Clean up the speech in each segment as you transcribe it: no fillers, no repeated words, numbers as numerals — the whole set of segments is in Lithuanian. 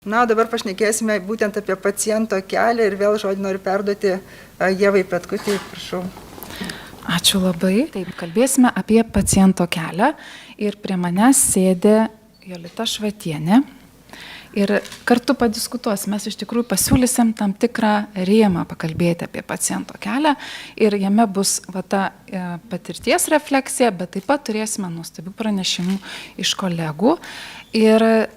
Na, dabar pašnekėsime būtent apie paciento kelią ir vėl žodį noriu perduoti Ievai Petkutei, prašau. Ačiū labai. Taip, kalbėsime apie paciento kelią ir prie manęs sėdi Jolita Švatienė. Ir kartu padiskutuosime, mes iš tikrųjų pasiūlysim tam tikrą rėmą pakalbėti apie paciento kelią ir jame bus ta patirties refleksija, bet taip pat turėsime nuostabių pranešimų iš kolegų ir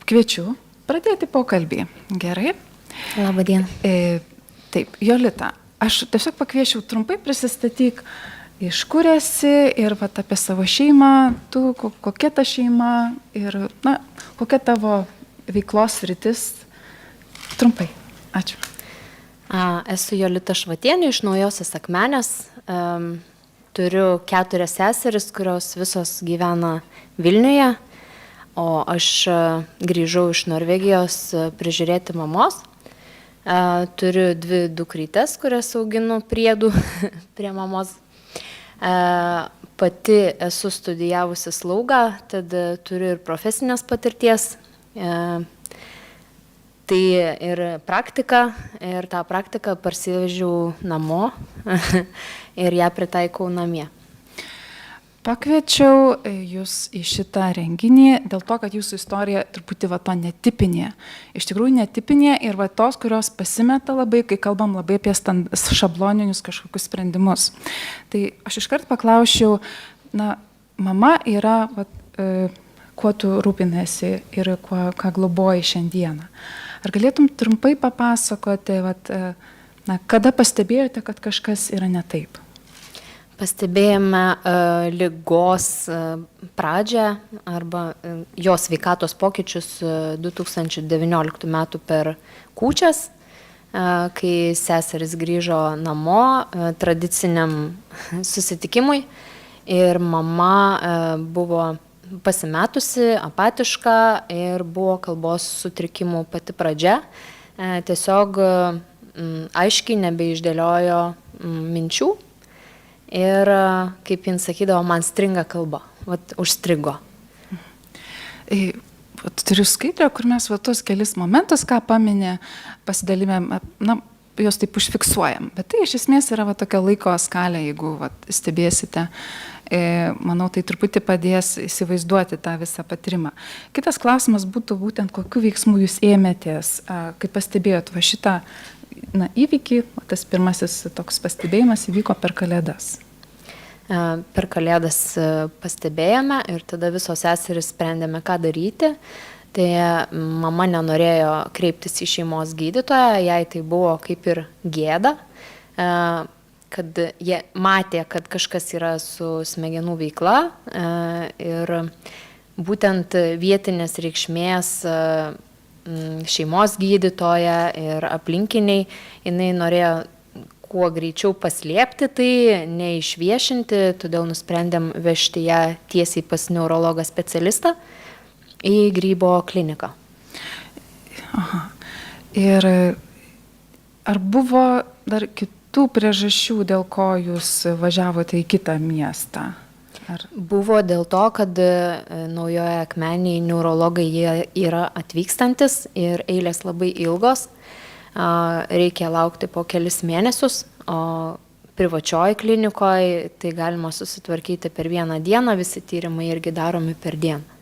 kviečiu pradėti pokalbį. Gerai? Labą dieną. Taip, Jolita, aš tiesiog pakviečiau trumpai prisistatyk, iš kur esi ir apie savo šeimą, tu kokia ta šeima ir kokia tavo veiklos rytis. Trumpai. Ačiū. Esu Jolita Švatienė iš Naujosios Akmenės. Turiu 4 seseris, kurios visos gyvena Vilniuje. O aš grįžau iš Norvegijos prižiūrėti mamos. Turiu 2 dukrytes, kurias auginu priedų prie mamos. Pati esu studijavusi slaugą, tad turiu ir profesinės patirties. Tai ir praktika, ir tą praktiką parsivežiau namo ir ją pritaikau namie. Pakviečiau jūs į šitą renginį dėl to, kad jūsų istorija truputį netipinė. Iš tikrųjų netipinė ir tos, kurios pasimeta labai, kai kalbam labai apie šabloninius kažkokius sprendimus. Tai aš iškart paklausiau, mama yra, kuo tu rūpinasi ir ką globoji šiandieną. Ar galėtum trumpai papasakoti, kada pastebėjote, kad kažkas yra ne taip? Pastebėjome ligos pradžią arba jos sveikatos pokyčius 2019 metų per kūčias, kai seseris grįžo namo tradiciniam susitikimui ir mama buvo pasimetusi, apatiška ir buvo kalbos sutrikimų pati pradžia. Tiesiog aiškiai nebeišdėliojo minčių. Ir, kaip jin sakydavo, man stringa kalba, užstrigo. Turiu skaidrę, kur mes tuos kelis momentus, ką paminė, pasidalime, jos taip užfiksuojam. Bet tai iš esmės yra tokia laiko skalė, jeigu stebėsite. Manau, tai truputį padės įsivaizduoti tą visą patyrimą. Kitas klausimas būtų būtent, kokiu veiksmu jūs ėmėtės, kai pastebėjot šitą įvykį, tas pirmasis toks pastebėjimas įvyko per Kalėdas. Per Kalėdas pastebėjome ir tada visos seserys sprendėme, ką daryti. Tai mama nenorėjo kreiptis į šeimos gydytoją, jai tai buvo kaip ir gėda, kad jie matė, kad kažkas yra su smegenų veikla ir būtent vietinės reikšmės šeimos gydytoja ir aplinkiniai, jinai norėjo kuo greičiau paslėpti tai, neišviešinti, todėl nusprendėm vežti ją tiesiai pas neurologą specialistą į Grybo kliniką. Aha. Ir ar buvo dar kitų priežasčių, dėl ko jūs važiavote į kitą miestą? Buvo dėl to, kad Naujoje Akmenėje neurologai jie yra atvykstantis ir eilės labai ilgos. Reikia laukti po kelis mėnesius, o privačioj klinikoje tai galima susitvarkyti per vieną dieną, visi tyrimai irgi daromi per dieną.